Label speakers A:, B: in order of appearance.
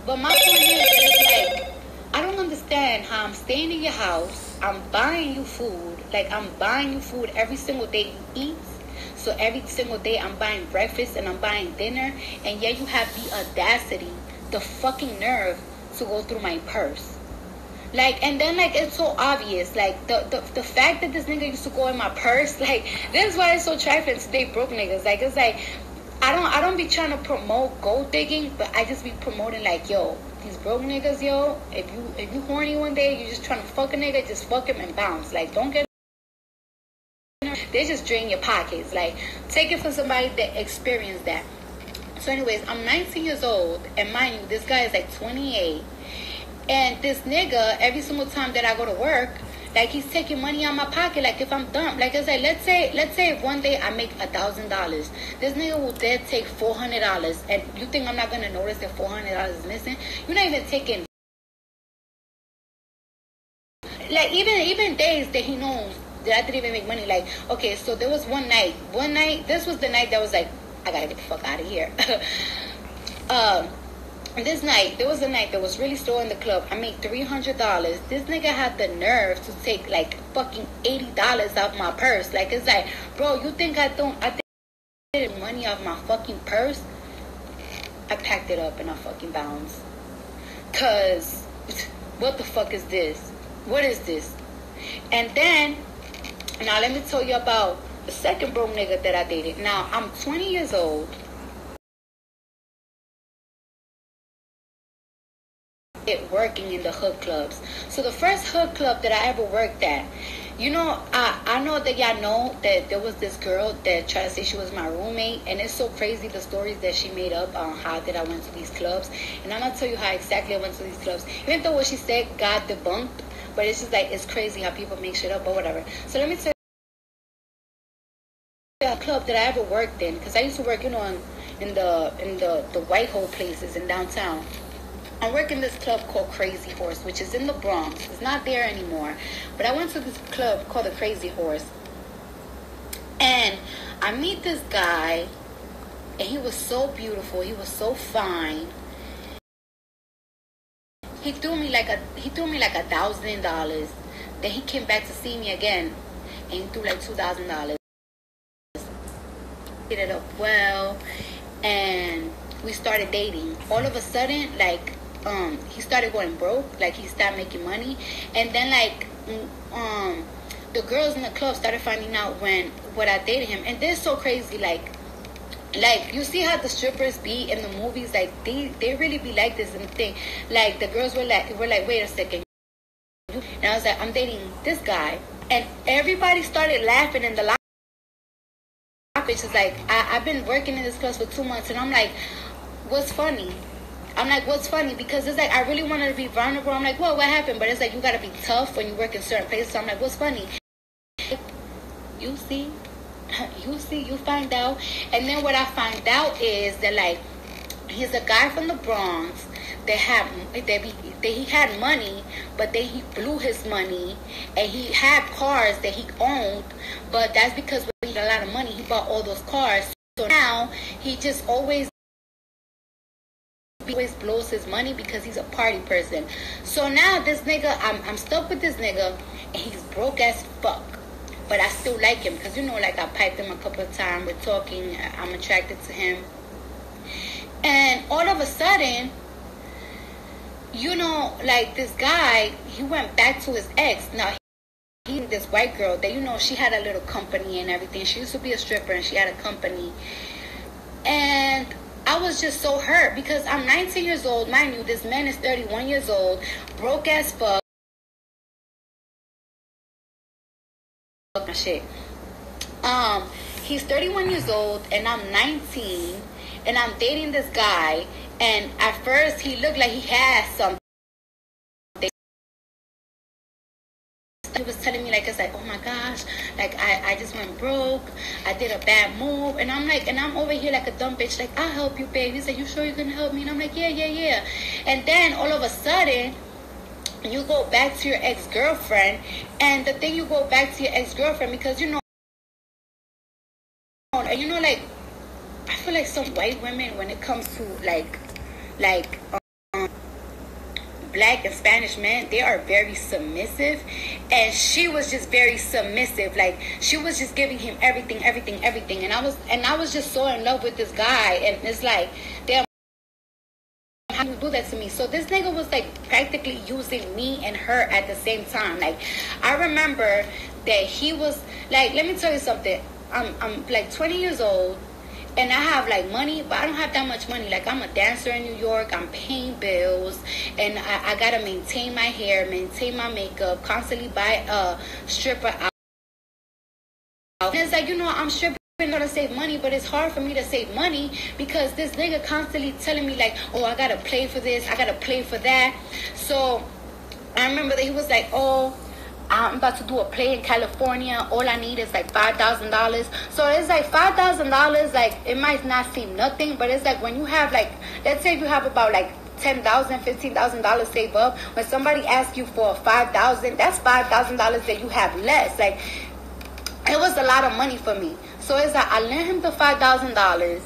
A: But my point is like, I don't understand how I'm staying in your house, I'm buying you food, like I'm buying you food every single day you eat. So every single day I'm buying breakfast and I'm buying dinner, and yet you have the audacity, the fucking nerve to go through my purse. Like, and then like it's so obvious, like the fact that this nigga used to go in my purse, like this is why it's so trifling to date broke niggas. Like it's like I don't be trying to promote gold digging, but I just be promoting like, yo, these broke niggas, yo, if you horny one day, you just trying to fuck a nigga, just fuck him and bounce. Like, don't get, they just drain your pockets. Like, take it from somebody that experienced that. So anyways, I'm 19 years old, and mind you, this guy is like 28. And this nigga, every single time that I go to work, like he's taking money out my pocket. Like if I'm dumb, like I said, let's say one day I make $1,000, this nigga will then take $400, and you think I'm not gonna notice that $400 is missing? You're not even taking. Like even days that he knows that I didn't even make money. Like, okay, so there was one night, this was the night that was like, I gotta get the fuck out of here. This night, there was a night that was really slow in the club. I made $300. This nigga had the nerve to take like fucking $80 out my purse. Like, it's like, bro, you think I did money off my fucking purse? I packed it up and I fucking bounced. Cause what the fuck is this? What is this? And then, now let me tell you about the second broke nigga that I dated. Now, I'm 20 years old. Working in the hood clubs. So the first hood club that I ever worked at, you know, I know that y'all know that there was this girl that tried to say she was my roommate, and it's so crazy the stories that she made up on how that I went to these clubs. And I'm gonna tell you how exactly I went to these clubs, even though what she said got debunked, but it's just like, it's crazy how people make shit up or whatever. So let me tell you a club that I ever worked in, because I used to work, you know, in the white hole places in downtown. I work in this club called Crazy Horse, which is in the Bronx. It's not there anymore. But I went to this club called the Crazy Horse. And I meet this guy, and he was so beautiful. He was so fine. He threw me like $1,000. Then he came back to see me again, and he threw like $2,000. Hit it up well, and we started dating. All of a sudden, like, he started going broke, like he stopped making money, and then like the girls in the club started finding out what I dated him. And they're so crazy, like you see how the strippers be in the movies, like they really be like this in the thing. Like the girls were like wait a second, and I was like, I'm dating this guy, and everybody started laughing in the lounge. Which is like, I've been working in this club for 2 months, and I'm like, what's funny? I'm like, what's funny? Because it's like, I really wanted to be vulnerable. I'm like, well, what happened? But it's like, you got to be tough when you work in certain places. So I'm like, what's funny? You see, you find out. And then what I find out is that, like, he's a guy from the Bronx that he had money, but then he blew his money, and he had cars that he owned, but that's because when he had a lot of money, he bought all those cars. So now he just always blows his money because he's a party person. So now this nigga, I'm stuck with this nigga, and he's broke as fuck, but I still like him because, you know, like I piped him a couple of times, we're talking, I'm attracted to him. And all of a sudden, you know, like this guy, he went back to his ex. Now, he this white girl that, you know, she had a little company and everything. She used to be a stripper and she had a company. And I was just so hurt because I'm 19 years old. Mind you, this man is 31 years old, broke as fuck. Shit. He's 31 years old and I'm 19, and I'm dating this guy, and at first he looked like he had something. He was telling me, like, it's like, oh my gosh, like I just went broke, I did a bad move, and I'm like, and I'm over here like a dumb bitch, like, I'll help you, babe. He's like, you sure you can help me? And I'm like, yeah. And then all of a sudden, you go back to your ex-girlfriend, and the thing, you go back to your ex-girlfriend because, you know, like, I feel like some white women, when it comes to like Black and Spanish men, they are very submissive, and she was just very submissive. Like, she was just giving him everything, everything, everything, and I was just so in love with this guy, and it's like, damn, how you do that to me? So this nigga was like practically using me and her at the same time. Like, I remember that he was like, let me tell you something. I'm like 20 years old, and I have like money, but I don't have that much money. Like, I'm a dancer in New York, I'm paying bills, and I gotta maintain my hair, maintain my makeup, constantly buy a stripper out. And it's like, I'm stripping in order to save money, but it's hard for me to save money because this nigga constantly telling me like, oh, I gotta play for this, I gotta play for that. So I remember that he was like, oh, I'm about to do a play in California. All I need is like $5,000. So it's like $5,000. Like, it might not seem nothing, but it's like when you have like, let's say you have about like $10,000, $15,000 saved up. When somebody asks you for $5,000, that's $5,000 that you have less. Like, it was a lot of money for me. So it's like I lent him the $5,000.